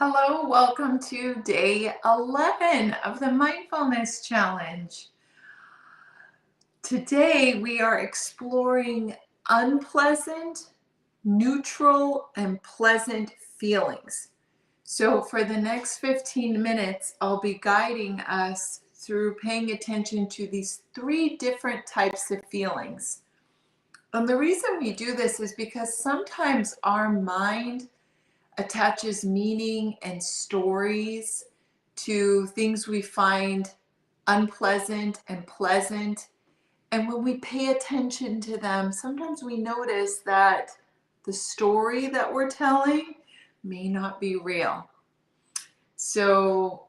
Hello, welcome to day 11 of the Mindfulness Challenge. Today we are exploring unpleasant, neutral, and pleasant feelings. So for the next 15 minutes, I'll be guiding us through paying attention to these three different types of feelings. And the reason we do this is because sometimes our mind attaches meaning and stories to things we find unpleasant and pleasant. And when we pay attention to them, sometimes we notice that the story that we're telling may not be real. So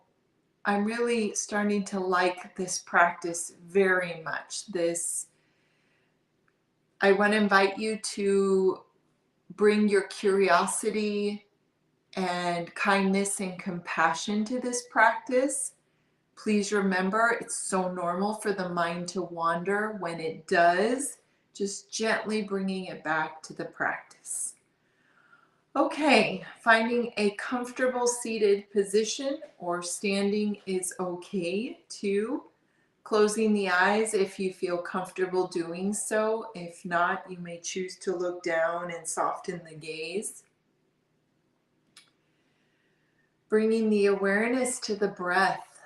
I'm really starting to like this practice very much. I want to invite you to bring your curiosity and kindness and compassion to this practice. Please remember, it's so normal for the mind to wander. When it does, just gently bringing it back to the practice. Okay, finding a comfortable seated position or standing is okay too. Closing the eyes if you feel comfortable doing so. If not, you may choose to look down and soften the gaze. Bringing the awareness to the breath.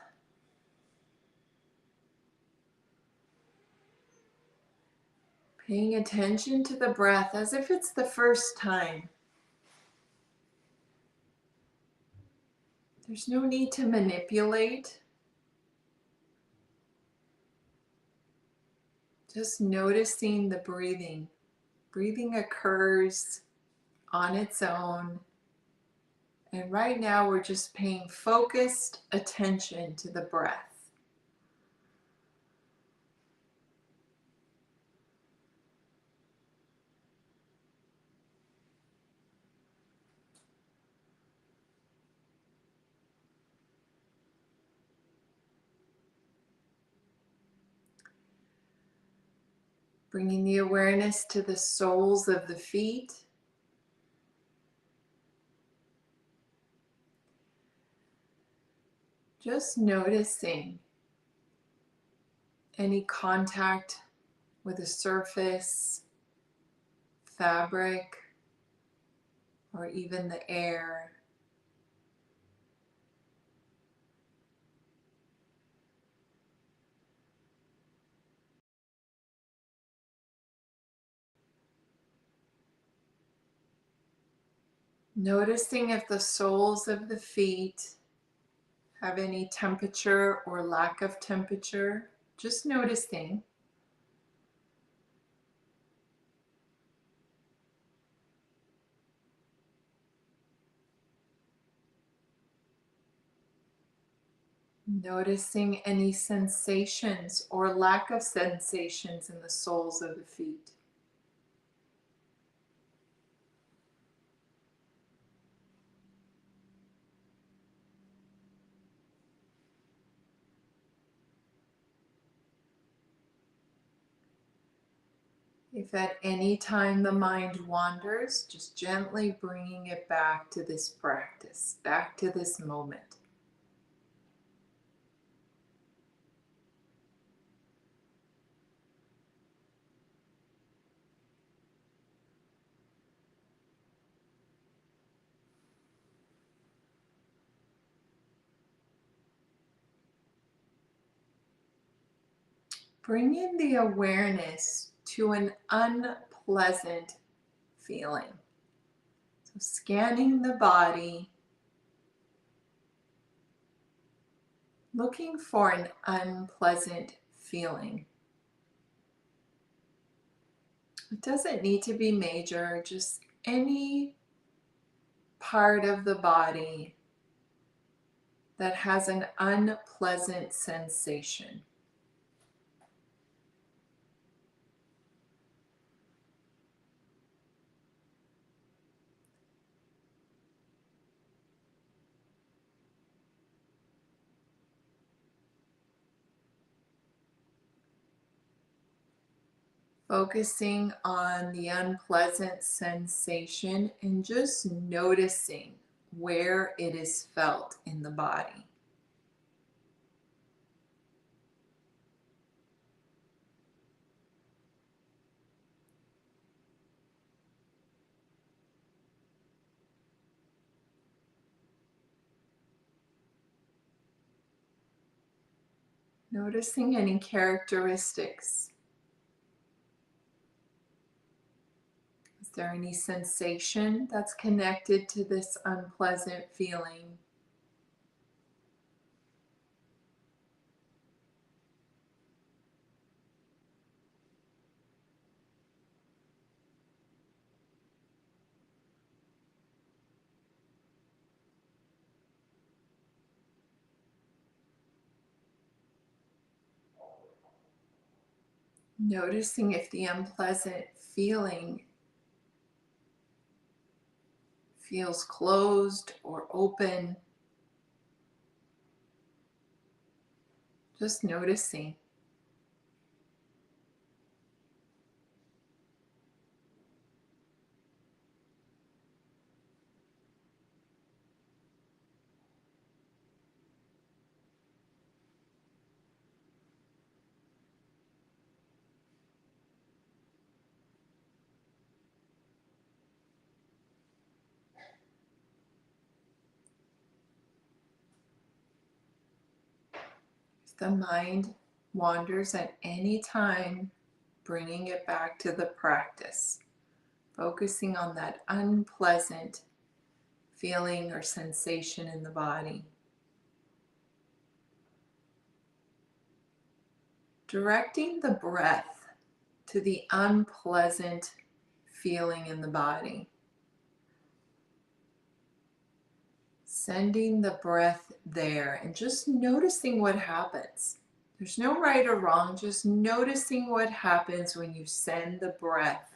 Paying attention to the breath as if it's the first time. There's no need to manipulate. Just noticing the breathing. Breathing occurs on its own. And right now we're just paying focused attention to the breath. Bringing the awareness to the soles of the feet. Just noticing any contact with a surface, fabric, or even the air. Noticing if the soles of the feet have any temperature or lack of temperature. Just noticing. Noticing any sensations or lack of sensations in the soles of the feet. If at any time the mind wanders, just gently bringing it back to this practice, back to this moment. Bringing the awareness to an unpleasant feeling. So scanning the body, looking for an unpleasant feeling. It doesn't need to be major, just any part of the body that has an unpleasant sensation. Focusing on the unpleasant sensation and just noticing where it is felt in the body. Noticing any characteristics. Is there any sensation that's connected to this unpleasant feeling? Noticing if the unpleasant feeling feels closed or open. Just noticing. If the mind wanders at any time, bringing it back to the practice, focusing on that unpleasant feeling or sensation in the body. Directing the breath to the unpleasant feeling in the body. Sending the breath there and just noticing what happens. There's no right or wrong, just noticing what happens when you send the breath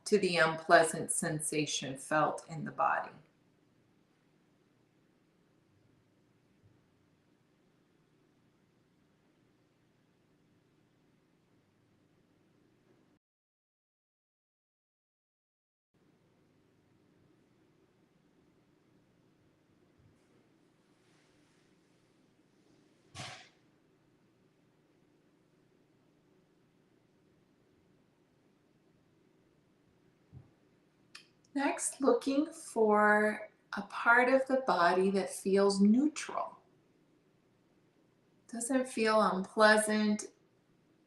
to the unpleasant sensation felt in the body. Next, looking for a part of the body that feels neutral. Doesn't feel unpleasant.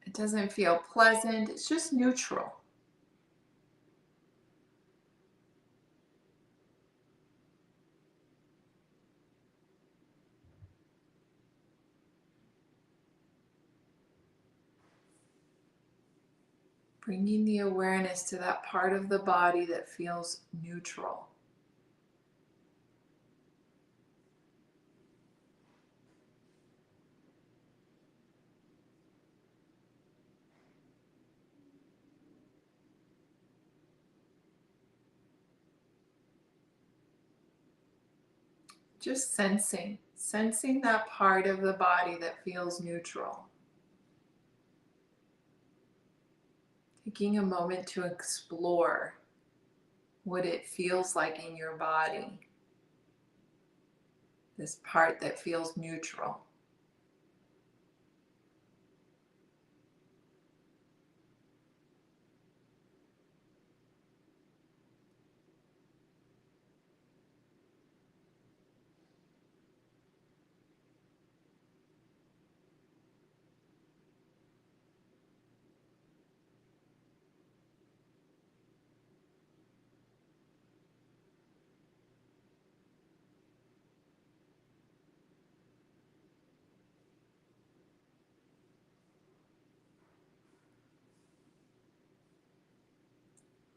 It doesn't feel pleasant. It's just neutral. Bringing the awareness to that part of the body that feels neutral. Just sensing that part of the body that feels neutral. Taking a moment to explore what it feels like in your body. This part that feels neutral.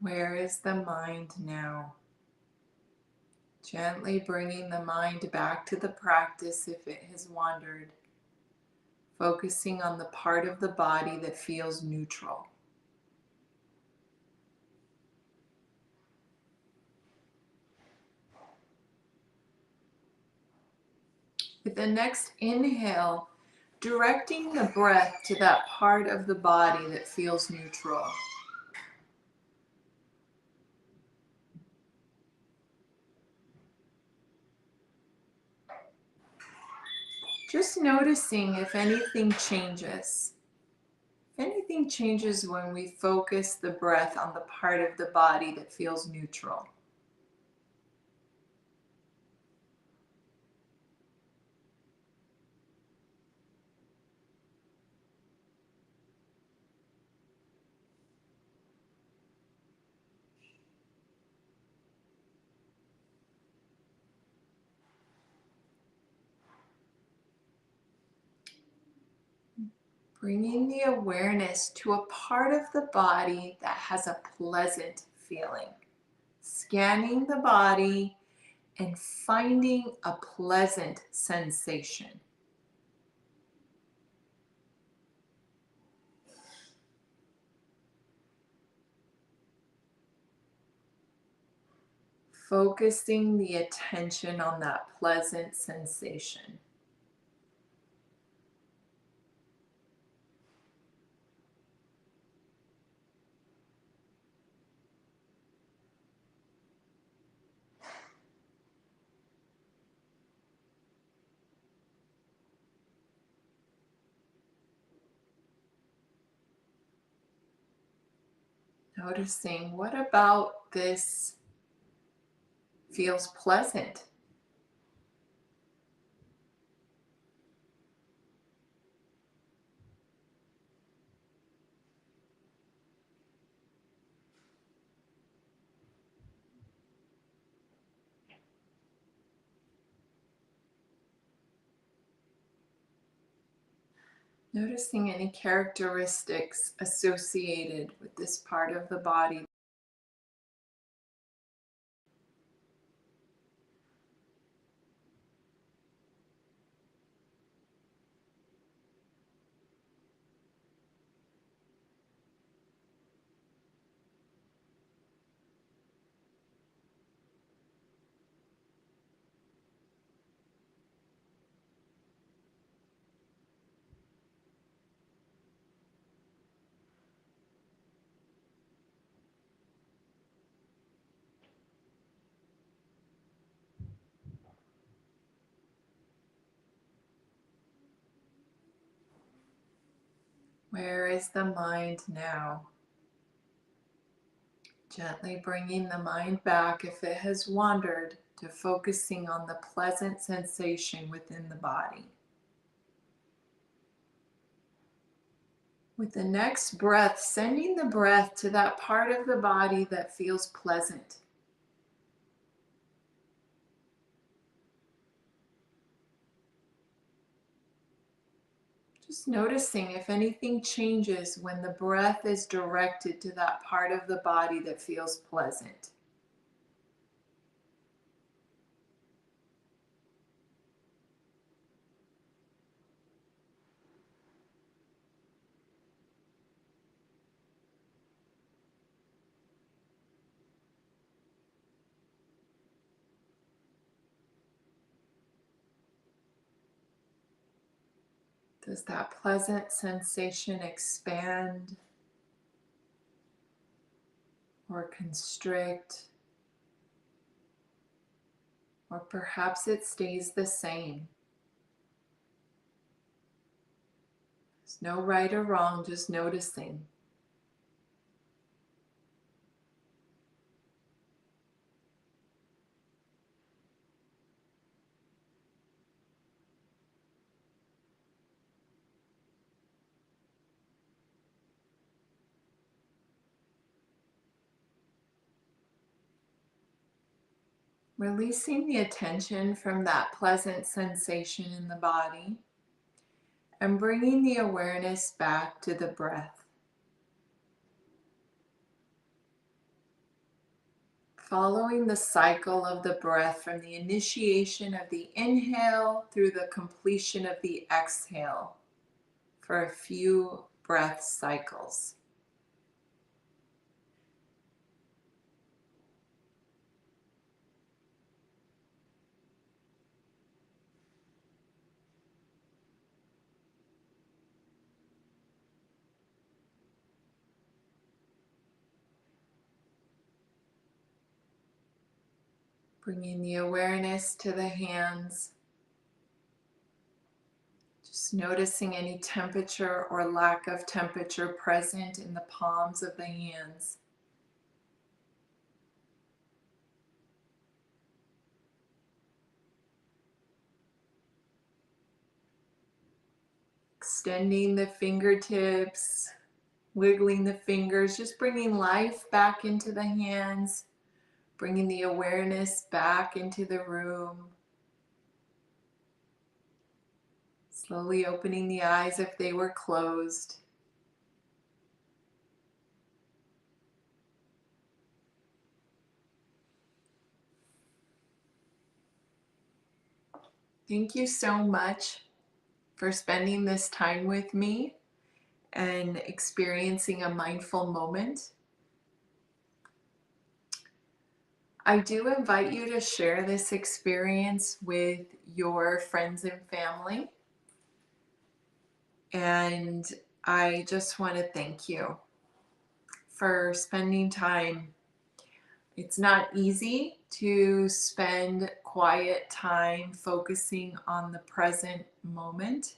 Where is the mind now? Gently bringing the mind back to the practice if it has wandered. Focusing on the part of the body that feels neutral. With the next inhale, directing the breath to that part of the body that feels neutral. Just noticing if anything changes. If anything changes when we focus the breath on the part of the body that feels neutral. Bringing the awareness to a part of the body that has a pleasant feeling. Scanning the body and finding a pleasant sensation. Focusing the attention on that pleasant sensation. Noticing what about this feels pleasant. Noticing any characteristics associated with this part of the body. Where is the mind now? Gently bringing the mind back if it has wandered to focusing on the pleasant sensation within the body. With the next breath, sending the breath to that part of the body that feels pleasant. Just noticing if anything changes when the breath is directed to that part of the body that feels pleasant. Does that pleasant sensation expand or constrict? Or perhaps it stays the same. There's no right or wrong, just noticing. Releasing the attention from that pleasant sensation in the body and bringing the awareness back to the breath. Following the cycle of the breath from the initiation of the inhale through the completion of the exhale for a few breath cycles. Bringing the awareness to the hands, Just noticing any temperature or lack of temperature present in the palms of the hands. Extending the fingertips, wiggling the fingers, just bringing life back into the hands, bringing the awareness back into the room. Slowly opening the eyes if they were closed. Thank you so much for spending this time with me and experiencing a mindful moment. I do invite you to share this experience with your friends and family. And I just want to thank you for spending time. It's not easy to spend quiet time focusing on the present moment,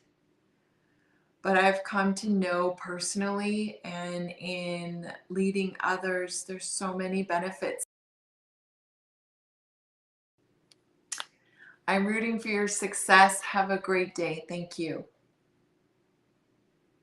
but I've come to know personally and in leading others, there's so many benefits. I'm rooting for your success. Have a great day. Thank you.